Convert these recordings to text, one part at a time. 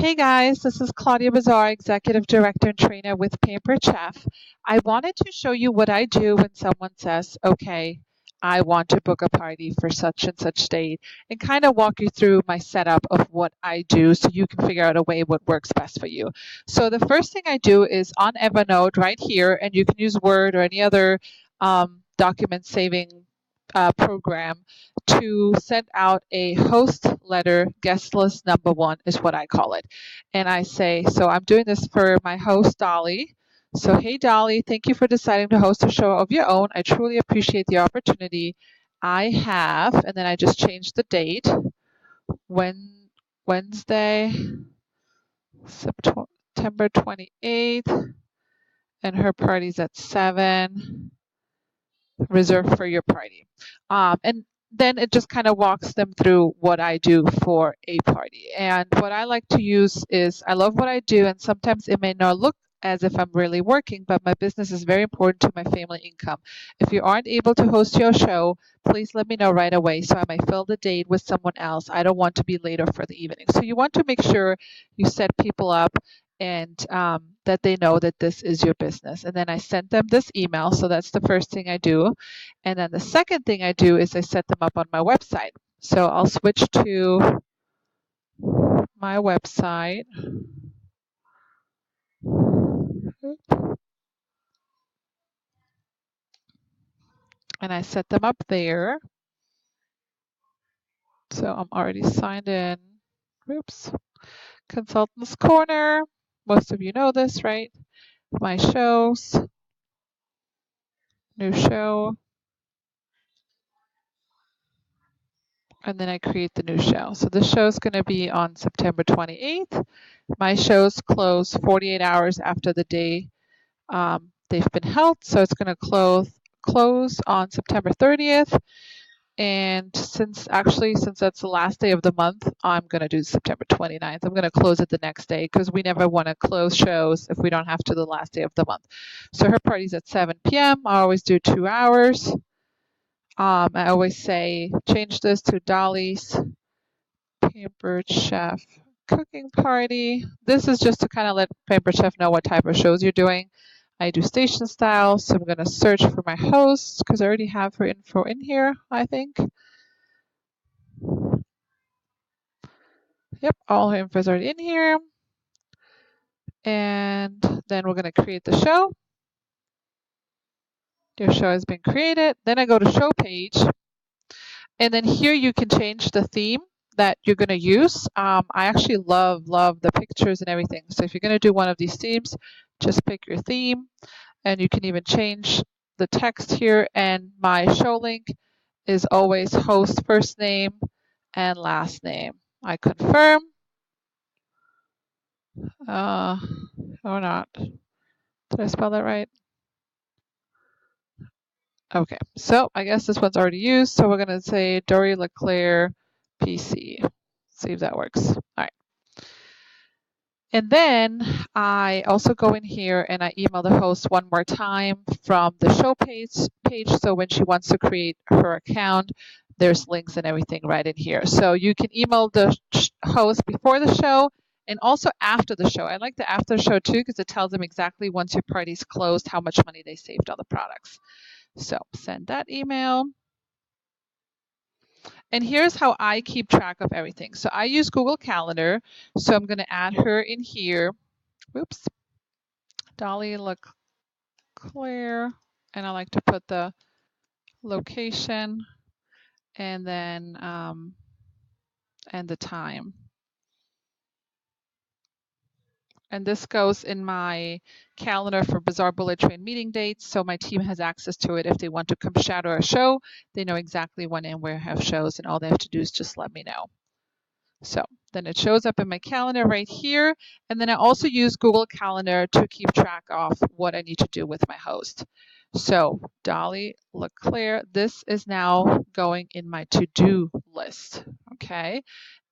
Hey guys, this is Claudia Bazar, Executive Director and Trainer with Pampered Chef. I wanted to show you what I do when someone says, okay, I want to book a party for such and such date, and kind of walk you through my setup of what I do so you can figure out a way what works best for you. So the first thing I do is on Evernote right here, and you can use Word or any other document saving program to send out a host letter. Guest list number one is what I call it. And I say, so I'm doing this for my host, Dolly. So, hey, Dolly, thank you for deciding to host a show of your own. I truly appreciate the opportunity. I have, and then I just changed the date, when Wednesday, September 28th, and her party's at 7, reserved for your party. And then it just kind of walks them through what I do for a party. And what I like to use is I love what I do, and sometimes it may not look as if I'm really working, but my business is very important to my family income. If you aren't able to host your show, please let me know right away so I might fill the date with someone else. I don't want to be later for the evening. So you want to make sure you set people up and that they know that this is your business. And then I sent them this email. So that's the first thing I do. And then the second thing I do is I set them up on my website. So I'll switch to my website. And I set them up there. So I'm already signed in. Oops. Consultants Corner. Most of you know this, right? My shows. New show. And then I create the new show. So this show is going to be on September 28th. My shows close 48 hours after the day they've been held. So it's going to close on September 30th. And since that's the last day of the month, I'm going to do September 29th. I'm going to close it the next day because we never want to close shows if we don't have to the last day of the month. So her party's at 7 p.m. I always do 2 hours. I always say, change this to Dolly's Pampered Chef cooking party. This is just to kind of let Pampered Chef know what type of shows you're doing. I do station style, so I'm going to search for my host because I already have her info in here, I think. Yep, all her info is already in here. And then we're going to create the show. Your show has been created. Then I go to show page. And then here you can change the theme that you're going to use. I actually love the pictures and everything. So if you're going to do one of these themes, just pick your theme. And you can even change the text here. And my show link is always host first name and last name. I confirm or not. Did I spell that right? Okay, so I guess this one's already used. So we're going to say Dory LeClaire PC. See if that works. All right. And then I also go in here and I email the host one more time from the show page. So when she wants to create her account, there's links and everything right in here. So you can email the host before the show and also after the show. I like the after show too because it tells them exactly once your party's closed how much money they saved on the products. So send that email. And here's how I keep track of everything. So I use Google Calendar. So I'm going to add her in here. Oops. Dolly LeClaire. And I like to put the location and then and the time. And this goes in my calendar for Bizarre Bullet Train meeting dates. So my team has access to it. If they want to come shadow a show, they know exactly when and where I have shows. And all they have to do is just let me know. So then it shows up in my calendar right here. And then I also use Google Calendar to keep track of what I need to do with my host. So Dolly LeClaire, this is now going in my to-do list, okay?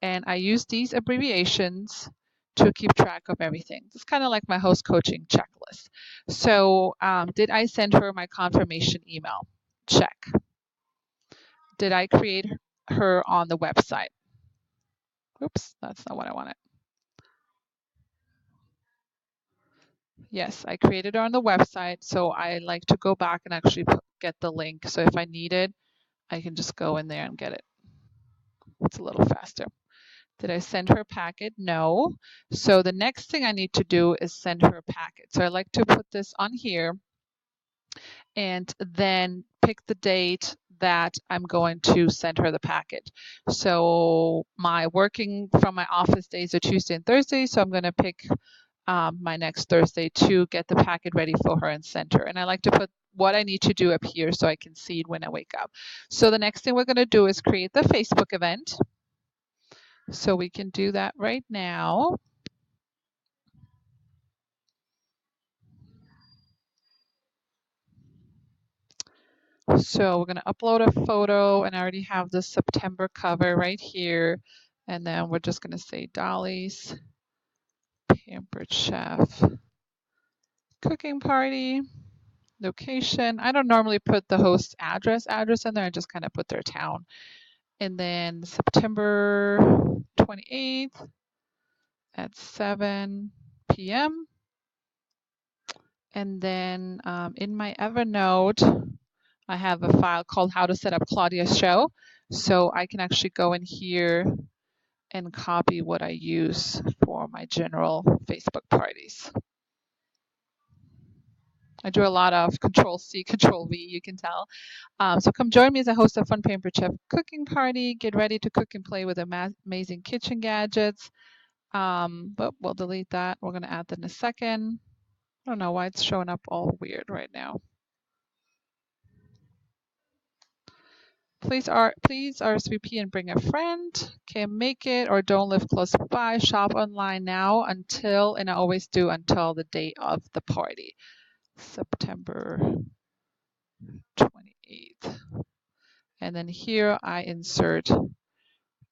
And I use these abbreviations to keep track of everything. It's kind of like my host coaching checklist. So did I send her my confirmation email? Check. Did I create her on the website? Oops, that's not what I wanted. Yes, I created it on the website, so I like to go back and actually get the link. So if I need it, I can just go in there and get it. It's a little faster. Did I send her a packet? No. So the next thing I need to do is send her a packet. So I like to put this on here and then pick the date that I'm going to send her the packet. So my working from my office days are Tuesday and Thursday, so I'm going to pick my next Thursday to get the packet ready for her and send her. And I like to put what I need to do up here so I can see it when I wake up. So the next thing we're going to do is create the Facebook event. So we can do that right now. So we're going to upload a photo, and I already have the September cover right here. And then we're just going to say Dolly's Pampered Chef Cooking Party. Location. I don't normally put the host address in there. I just kind of put their town. And then September 28th at 7 p.m. And then in my Evernote, I have a file called How to Set Up Claudia's Show. So I can actually go in here and copy what I use for my general Facebook parties. I do a lot of Control-C, Control-V, you can tell. So come join me as I host a fun Pampered Chef cooking party. Get ready to cook and play with amazing kitchen gadgets. But we'll delete that. We're going to add that in a second. I don't know why it's showing up all weird right now. Please RSVP and bring a friend. Can't make it or don't live close by. Shop online now until, and I always do until the day of the party, September 28th. And then here I insert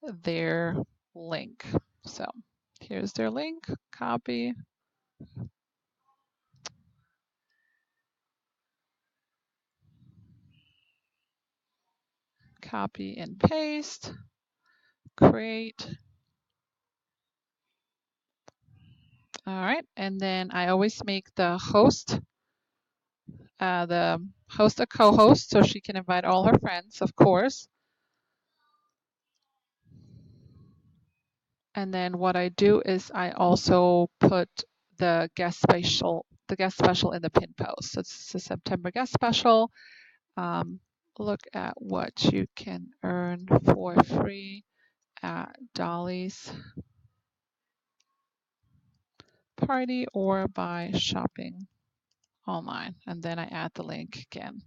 their link. So here's their link, copy. Copy and paste, create. All right, and then I always make the host a co-host so she can invite all her friends, of course. And then what I do is I also put the guest special in the pin post. So it's the September guest special. Look at what you can earn for free at Dolly's party or by shopping online. And then I add the link again.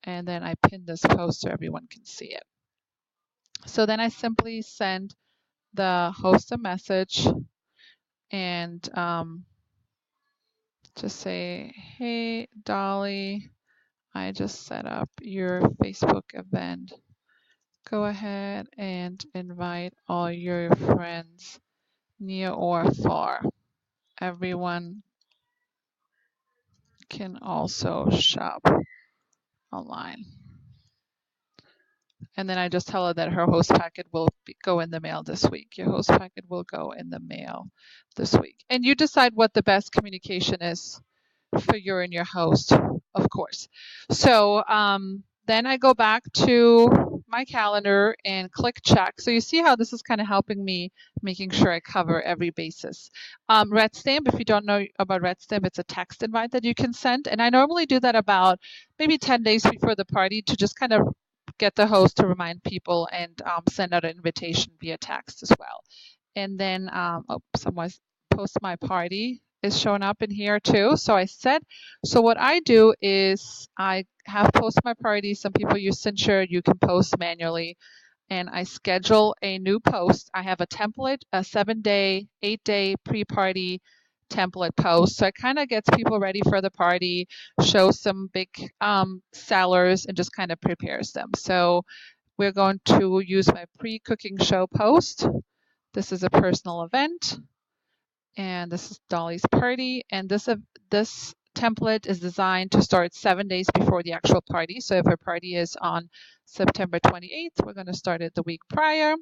And then I pin this post so everyone can see it. So then I simply send the host a message and just say, hey, Dolly, I just set up your Facebook event. Go ahead and invite all your friends, near or far. Everyone can also shop online. And then I just tell her that her host packet will go in the mail this week. Your host packet will go in the mail this week. And you decide what the best communication is for you and your host, of course. So then I go back to my calendar and click check. So you see how this is kind of helping me making sure I cover every basis. RedStamp, if you don't know about RedStamp, it's a text invite that you can send. And I normally do that about maybe 10 days before the party to just kind of get the host to remind people and send out an invitation via text as well. And then, someone post my party is showing up in here too. So so what I do is I have post my party. Some people use Censure, you can post manually. And I schedule a new post. I have a template, a 7-day, 8-day pre-party template post. So it kind of gets people ready for the party, shows some big sellers, and just kind of prepares them. So we're going to use my pre-cooking show post. This is a personal event, and this is Dolly's party. And this template is designed to start 7 days before the actual party. So if her party is on September 28th, we're going to start it the week prior.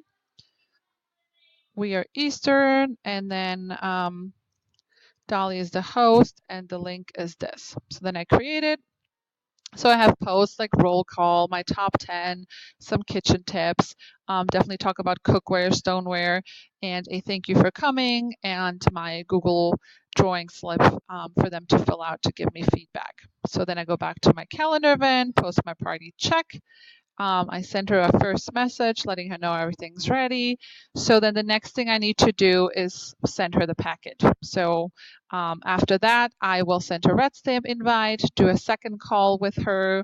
we are Eastern, and then Dolly is the host, and the link is this. So then I create it. So I have posts like roll call, my top 10, some kitchen tips, definitely talk about cookware, stoneware, and a thank you for coming, and my Google drawing slip for them to fill out to give me feedback. So then I go back to my calendar event, post my party check. I sent her a first message letting her know everything's ready. So then the next thing I need to do is send her the package. So after that, I will send her a red stamp invite, do a second call with her.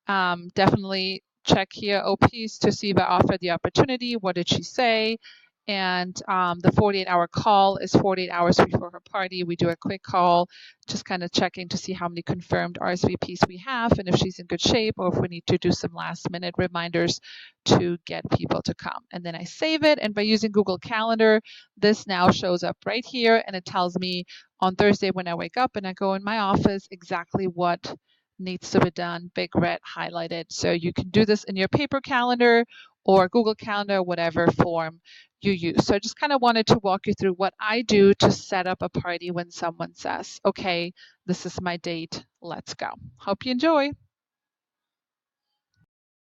Definitely check here OPs to see if I offered the opportunity. What did she say? And the 48-hour call is 48 hours before her party. We do a quick call, just kind of checking to see how many confirmed RSVPs we have and if she's in good shape or if we need to do some last minute reminders to get people to come. And then I save it. And by using Google Calendar, this now shows up right here and it tells me on Thursday when I wake up and I go in my office exactly what needs to be done, big red highlighted. So you can do this in your paper calendar or Google Calendar, whatever form you use. So I just kind of wanted to walk you through what I do to set up a party when someone says, okay, this is my date, let's go. Hope you enjoy.